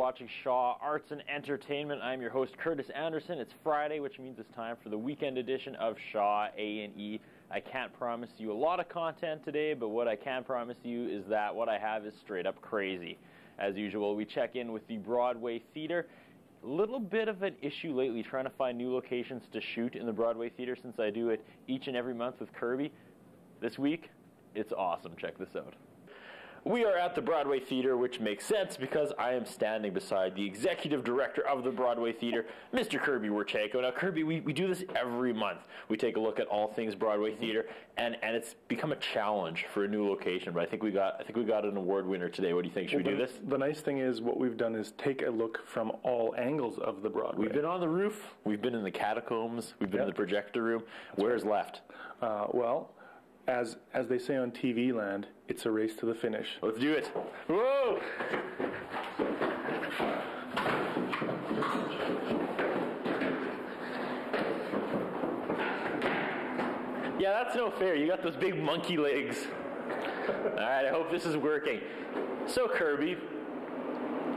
watching Shaw Arts and Entertainment. I'm your host, Curtis Anderson. It's Friday, which means it's time for the weekend edition of Shaw A&E. I can't promise you a lot of content today, but what I can promise you is that what I have is straight up crazy. As usual, we check in with the Broadway Theatre. A little bit of an issue lately trying to find new locations to shoot in the Broadway Theatre since I do it each and every month with Kirby. This week, it's awesome. Check this out. We are at the Broadway Theatre, which makes sense because I am standing beside the executive director of the Broadway Theatre, Mr. Kirby Warchenko. Now, Kirby, we do this every month. We take a look at all things Broadway Theatre, and it's become a challenge for a new location. But I think we got an award winner today. What do you think? Should we do this? The nice thing is what we've done is take a look from all angles of the Broadway. We've been on the roof. We've been in the catacombs. We've been in the projector room. Where's left? Well, as they say on TV land, it's a race to the finish. Let's do it. Whoa! Yeah, that's no fair. You got those big monkey legs. All right, I hope this is working. So, Kirby,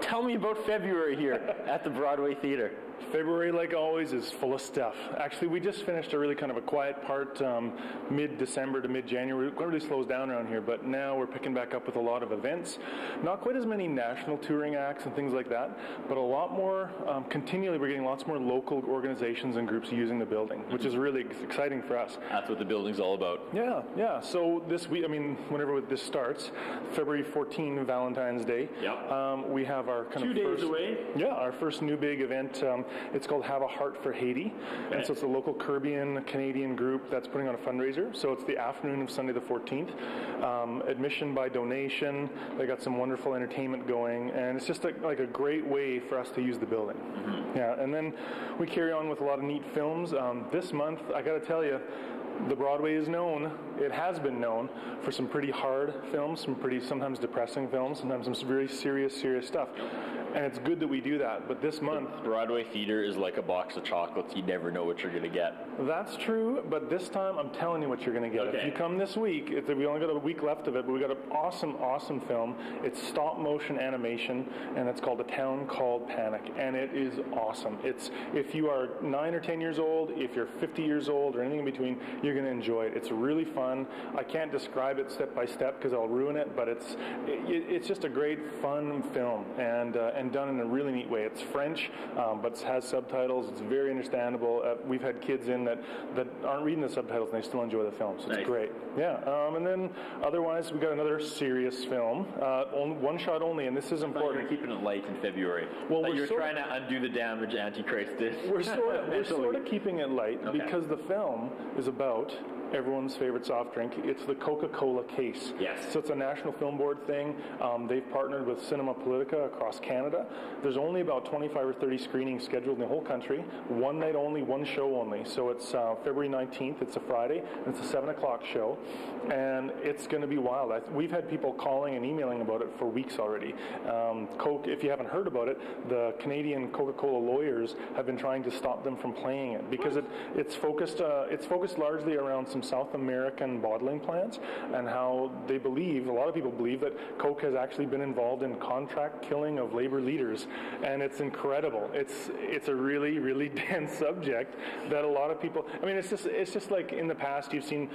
tell me about February here at the Broadway Theatre. February, like always, is full of stuff. Actually, we just finished a really kind of a quiet part mid-December to mid-January. It really slows down around here, but now we're picking back up with a lot of events. Not quite as many national touring acts and things like that, but a lot more, continually we're getting lots more local organizations and groups using the building, which is really exciting for us. That's what the building's all about. Yeah. So this week, whenever this starts, February 14, Valentine's Day, we have our kind of 2 days away. Yeah, our first new big event. It's called Have a Heart for Haiti. Okay. And so it's a local Caribbean Canadian group that's putting on a fundraiser. So it's the afternoon of Sunday the 14th. Admission by donation. They got some wonderful entertainment going. And it's just like a great way for us to use the building. Mm-hmm. Yeah, and then we carry on with a lot of neat films. This month, I got to tell you, the Broadway is known, it has been known, for some pretty hard films, some pretty sometimes depressing films, sometimes some very serious stuff. And it's good that we do that, but this month... Broadway Theatre is like a box of chocolates. You never know what you're going to get. That's true, but this time I'm telling you what you're going to get. Okay. If you come this week, we only got a week left of it, but we got an awesome film. It's stop-motion animation, and it's called A Town Called Panic, and it is awesome. It's if you are 9 or 10 years old, if you're 50 years old, or anything in between, you're going to enjoy it. It's really fun. I can't describe it step by step because I'll ruin it, but it's just a great fun film and done in a really neat way. It's French, but it has subtitles. It's very understandable. We've had kids in that aren't reading the subtitles and they still enjoy the film, so it's great. Yeah, and then otherwise we got another serious film, one shot only, and this is important. You're keeping it light in February. Well, you're trying to undo the damage Antichrist did. We're sort of keeping it light because the film is about everyone's favorite soft drink. It's the Coca-Cola case. Yes. So it's a National Film Board thing. They've partnered with Cinema Politica across Canada. There's only about 25 or 30 screenings scheduled in the whole country. One night only, one show only. So it's February 19th. It's a Friday, and it's a 7 o'clock show. And it's going to be wild. We've had people calling and emailing about it for weeks already. Coke, if you haven't heard about it, the Canadian Coca-Cola lawyers have been trying to stop them from playing it because it's focused largely around some South American bottling plants and how they believe, a lot of people believe, that Coke has actually been involved in contract killing of labor leaders, and it's incredible. It's a really, really dense subject that a lot of people, it's just like in the past you've seen,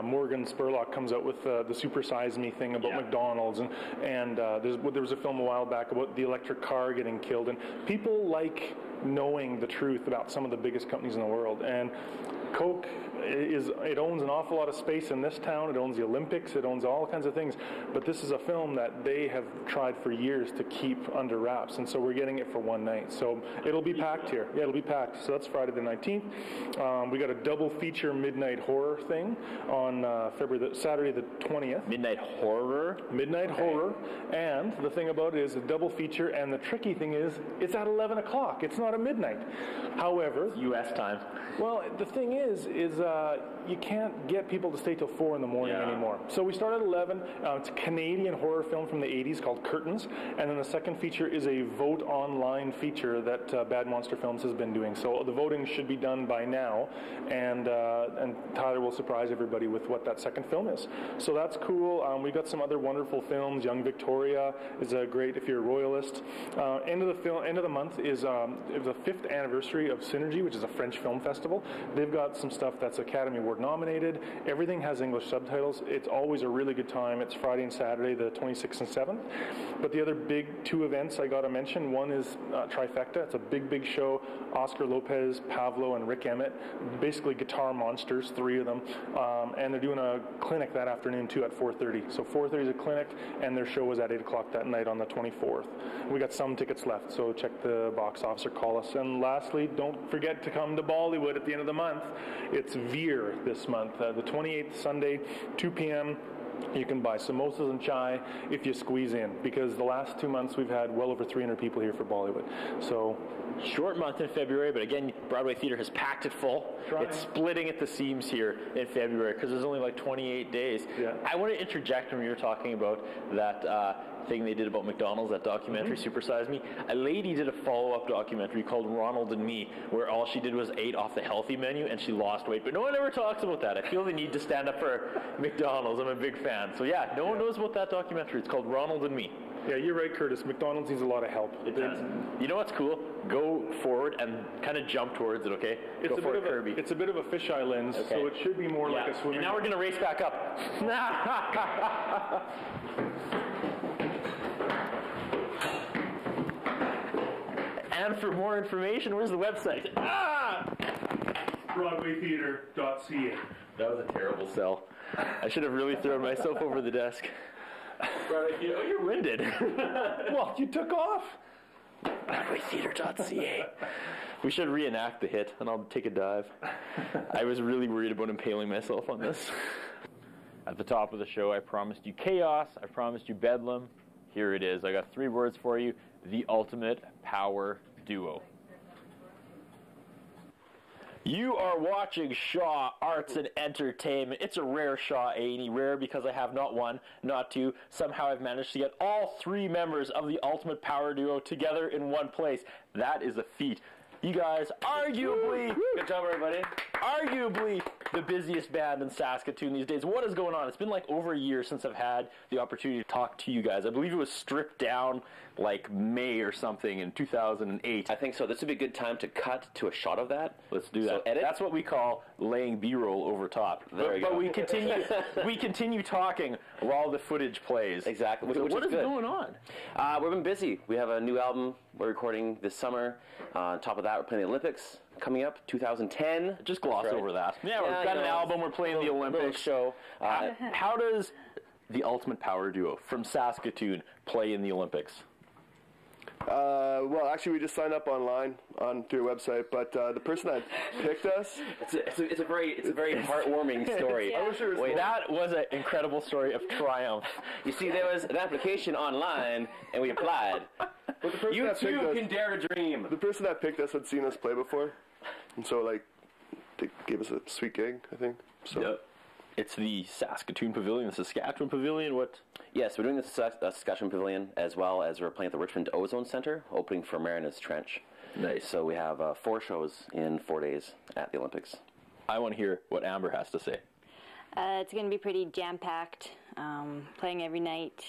Morgan Spurlock comes out with the Super Size Me thing about McDonald's, and there was a film a while back about the electric car getting killed, and people like knowing the truth about some of the biggest companies in the world, and Coke it owns an awful lot of space in this town. It owns the Olympics. It owns all kinds of things. But this is a film that they have tried for years to keep under wraps, and so we're getting it for one night. So it'll be packed here. Yeah, it'll be packed. So that's Friday the 19th. We got a double feature midnight horror thing on Saturday the 20th. Midnight horror? Midnight horror. And the thing about it is a double feature, and the tricky thing is it's at 11 o'clock. It's not at midnight. However... It's U.S. time. Well, the thing is you can't get people to stay till 4 in the morning anymore. So we start at 11. It's a Canadian horror film from the 80s called Curtains, and then the second feature is a vote online feature that Bad Monster Films has been doing. So the voting should be done by now, and Tyler will surprise everybody with what that second film is. So that's cool. We've got some other wonderful films. Young Victoria is great if you're a royalist. End of the month is the 5th anniversary of Synergy, which is a French film festival. They've got some stuff that's Academy Award nominated. Everything has English subtitles. It's always a really good time. It's Friday and Saturday, the 26th and 7th. But the other big 2 events I got to mention, one is Trifecta. It's a big show. Oscar Lopez, Pavlo, and Rick Emmett, basically guitar monsters, 3 of them. And they're doing a clinic that afternoon too at 4:30. So 4:30 is a clinic, and their show was at 8 o'clock that night on the 24th. We got some tickets left, so check the box office or call us. And lastly, don't forget to come to Bollywood at the end of the month. It's Veer this month, the 28th Sunday, 2 p.m. You can buy samosas and chai if you squeeze in, because the last 2 months we've had well over 300 people here for Bollywood. So short month in February, but again, Broadway Theatre has packed it full. It's splitting at the seams here in February because there's only like 28 days. Yeah. I want to interject when you were talking about that thing they did about McDonald's, that documentary, Super Size Me. A lady did a follow-up documentary called Ronald and Me, where all she did was ate off the healthy menu and she lost weight. But no one ever talks about that. I feel the need to stand up for McDonald's. I'm a big fan. So yeah, no one knows about that documentary. It's called Ronald and Me. Yeah, you're right, Curtis. McDonald's needs a lot of help. It does. You know what's cool? Go forward and kind of jump towards it, okay? Go for it, Kirby. It's a bit of a fisheye lens, so it should be more like a swimming. And now we're going to race back up. And for more information, where's the website? BroadwayTheatre.ca. That was a terrible sell. I should have really thrown myself over the desk. Oh, you're winded. Well, you took off. BroadwayTheatre.ca. We should reenact the hit, and I'll take a dive. I was really worried about impaling myself on this. At the top of the show, I promised you chaos. I promised you bedlam. Here it is. I got 3 words for you. The ultimate power duo. You are watching Shaw Arts and Entertainment. It's a rare Shaw A&E. Rare because I have not 1, not 2. Somehow I've managed to get all 3 members of the ultimate power duo together in one place. That is a feat. You guys, arguably, good job everybody, arguably the busiest band in Saskatoon these days. What is going on? It's been like over a year since I've had the opportunity to talk to you guys. I believe it was stripped down like May or something in 2008. I think so. This would be a good time to cut to a shot of that. Let's do that. So edit. That's what we call laying B-roll over top. But we continue talking while the footage plays. Exactly. So what is going on? We've been busy. We have a new album we're recording this summer. On top of that, we're playing the Olympics coming up, 2010. Just gloss over that. Yeah, we've got an album. We're playing the Olympics. Show. How does the Ultimate Power Duo from Saskatoon play in the Olympics? Well, actually, we just signed up online through a website, but the person that picked us, it's a very heartwarming story. Yeah. That was an incredible story of triumph. You see, there was an application online, and we applied. You too can dare to dream. The person that picked us had seen us play before, and so they gave us a sweet gig, I think. So. Yep. It's the Saskatoon Pavilion, the Saskatchewan Pavilion, what? Yes, we're doing the Saskatchewan Pavilion, as well as we're playing at the Richmond Ozone Center, opening for Mariners Trench. Nice. So we have 4 shows in 4 days at the Olympics. I want to hear what Amber has to say. It's going to be pretty jam-packed, playing every night.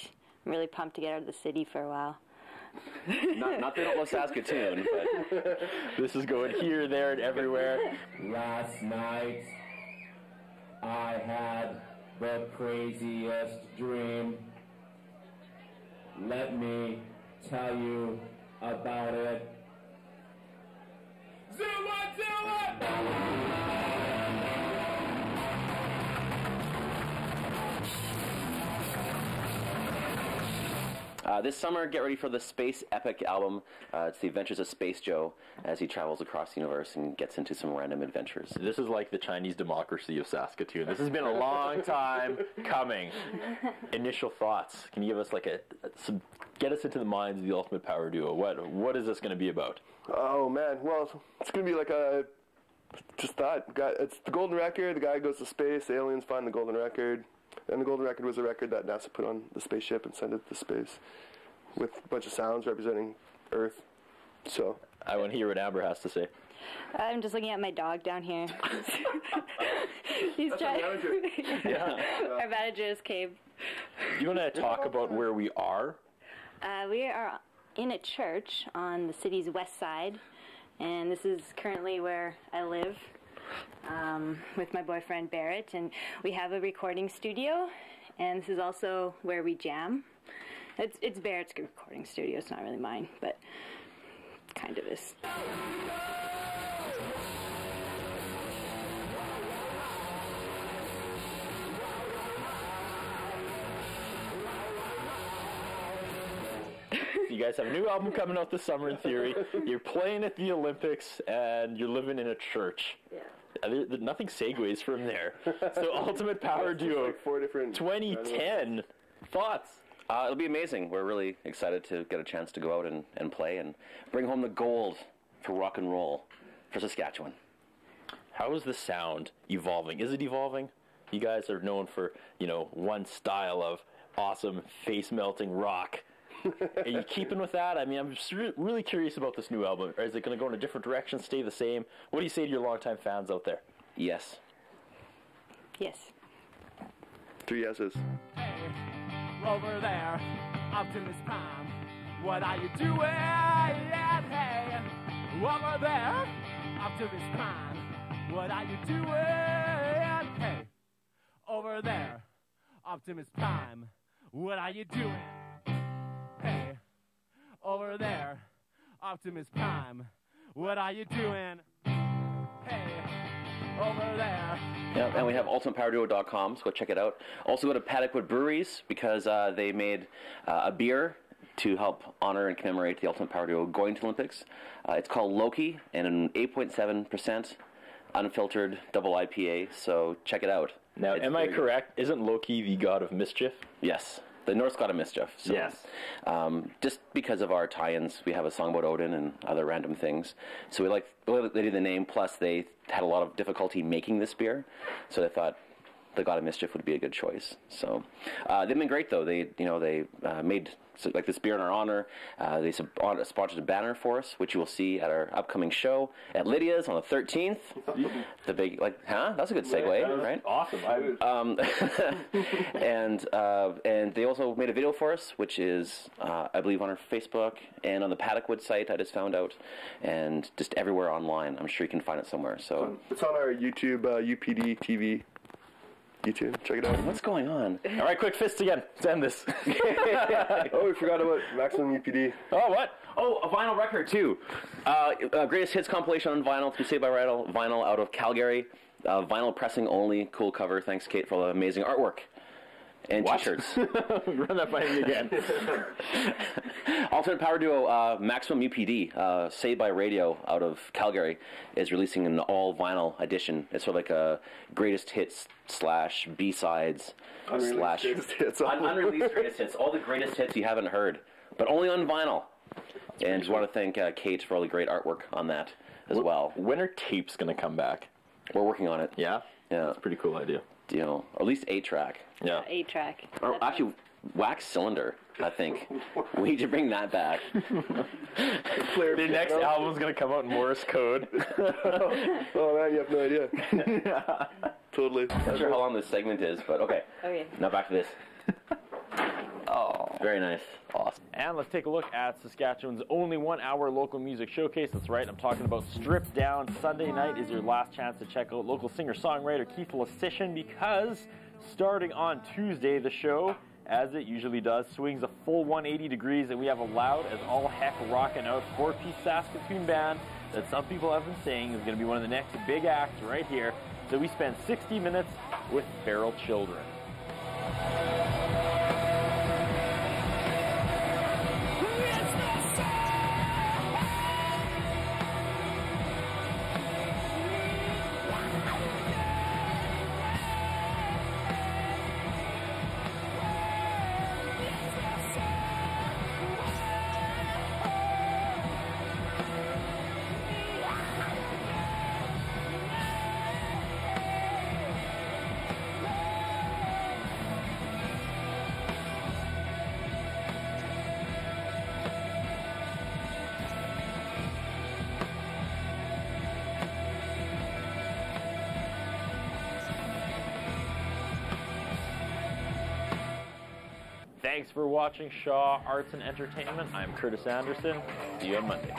I'm really pumped to get out of the city for a while. Not that I don't love Saskatoon, but... This is going here, there, and everywhere. Last night, I had the craziest dream. Let me tell you about it. This summer, get ready for the Space Epic album. It's the Adventures of Space Joe as he travels across the universe and gets into some random adventures. This is like the Chinese democracy of Saskatoon. This has been a long time coming. Initial thoughts. Can you give us get us into the minds of the Ultimate Power Duo? What is this going to be about? Oh man, well, it's going to be like a Just that. It's the golden record. The guy goes to space. The aliens find the golden record. And the golden record was a record that NASA put on the spaceship and sent it to space with a bunch of sounds representing Earth. So I want to hear what Amber has to say. I'm just looking at my dog down here. He's trying. Yeah. Our manager is Cabe. Do you want to talk about where we are? We are in a church on the city's west side, and this is currently where I live with my boyfriend Barrett, and we have a recording studio, and this is also where we jam. It's Barrett's recording studio. It's not really mine, but it kind of is. You guys have a new album coming out this summer, in theory. You're playing at the Olympics, and you're living in a church. Yeah. Nothing segues from there. So Ultimate Power Duo, like 4 different 2010. Thoughts? It'll be amazing. We're really excited to get a chance to go out and play and bring home the gold for rock and roll for Saskatchewan. How is the sound evolving? Is it evolving? You guys are known for, one style of awesome face-melting rock. Are you keeping with that? I mean, I'm just really curious about this new album. Or is it going to go in a different direction, stay the same? What do you say to your longtime fans out there? Yes. Yes. 3 yeses. Hey, over there, Optimus Prime, what are you doing? Yeah, hey, over there, Optimus Prime, what are you doing? Hey, over there, Optimus Prime, what are you doing? Hey, over there, Optimus Prime, what are you doing? Hey, over there. Yeah, and we have ultimatepowerduo.com, so go check it out. Also go to Paddockwood Breweries because they made a beer to help honor and commemorate the Ultimate Power Duo going to Olympics. It's called Loki, and an 8.7% unfiltered double IPA, so check it out. Now, am I correct? Isn't Loki the god of mischief? Yes. The Norse god of mischief. So, yes. Just because of our tie-ins, we have a song about Odin and other random things. So they did the name, plus they had a lot of difficulty making this beer. So they thought the god of mischief would be a good choice. So they've been great, though. They made this beer in our honor. They sponsored a banner for us, which you will see at our upcoming show at Lydia's on the 13th. The big, that's a good segue, right? Awesome. And they also made a video for us, which is, I believe, on our Facebook and on the Paddockwood site, I just found out, and just everywhere online. I'm sure you can find it somewhere. So it's on our YouTube, UPD TV. YouTube, check it out. What's going on? All right, quick fist again. Let's end this. Oh, we forgot about Maximum UPD. Oh, what? Oh, a vinyl record, too. Greatest Hits compilation on vinyl, to be saved by vinyl out of Calgary. Vinyl pressing only. Cool cover. Thanks, Kate, for all the amazing artwork. And T-shirts. Run that by me again. Ultimate Power Duo, Maximum UPD, Saved by Radio out of Calgary, is releasing an all-vinyl edition. It's sort of like a greatest hits / B-sides / greatest hits. Unreleased greatest hits. All the greatest hits you haven't heard, but only on vinyl. And just want to thank Kate for all the great artwork on that as well. When are tapes going to come back? We're working on it. Yeah? Yeah. That's a pretty cool idea. At least 8-track. Yeah. 8-track. Or actually, wax cylinder, I think. We need to bring that back. The next album's going to come out in Morse code. Oh, man, you have no idea. Yeah. Totally. I'm not sure how long this segment is, but okay. Okay. Now back to this. Oh. Very nice. Awesome. And let's take a look at Saskatchewan's only 1-hour local music showcase. That's right, I'm talking about Stripped Down. Sunday night is your last chance to check out local singer-songwriter Keith Lasician, because starting on Tuesday, the show, as it usually does, swings a full 180 degrees, and we have a loud as all heck rocking out 4-piece Saskatoon band that some people have been saying is going to be one of the next big acts right here. So we spend 60 minutes with Feral Children. Thanks for watching Shaw Arts and Entertainment. I'm Curtis Anderson. See you on Monday.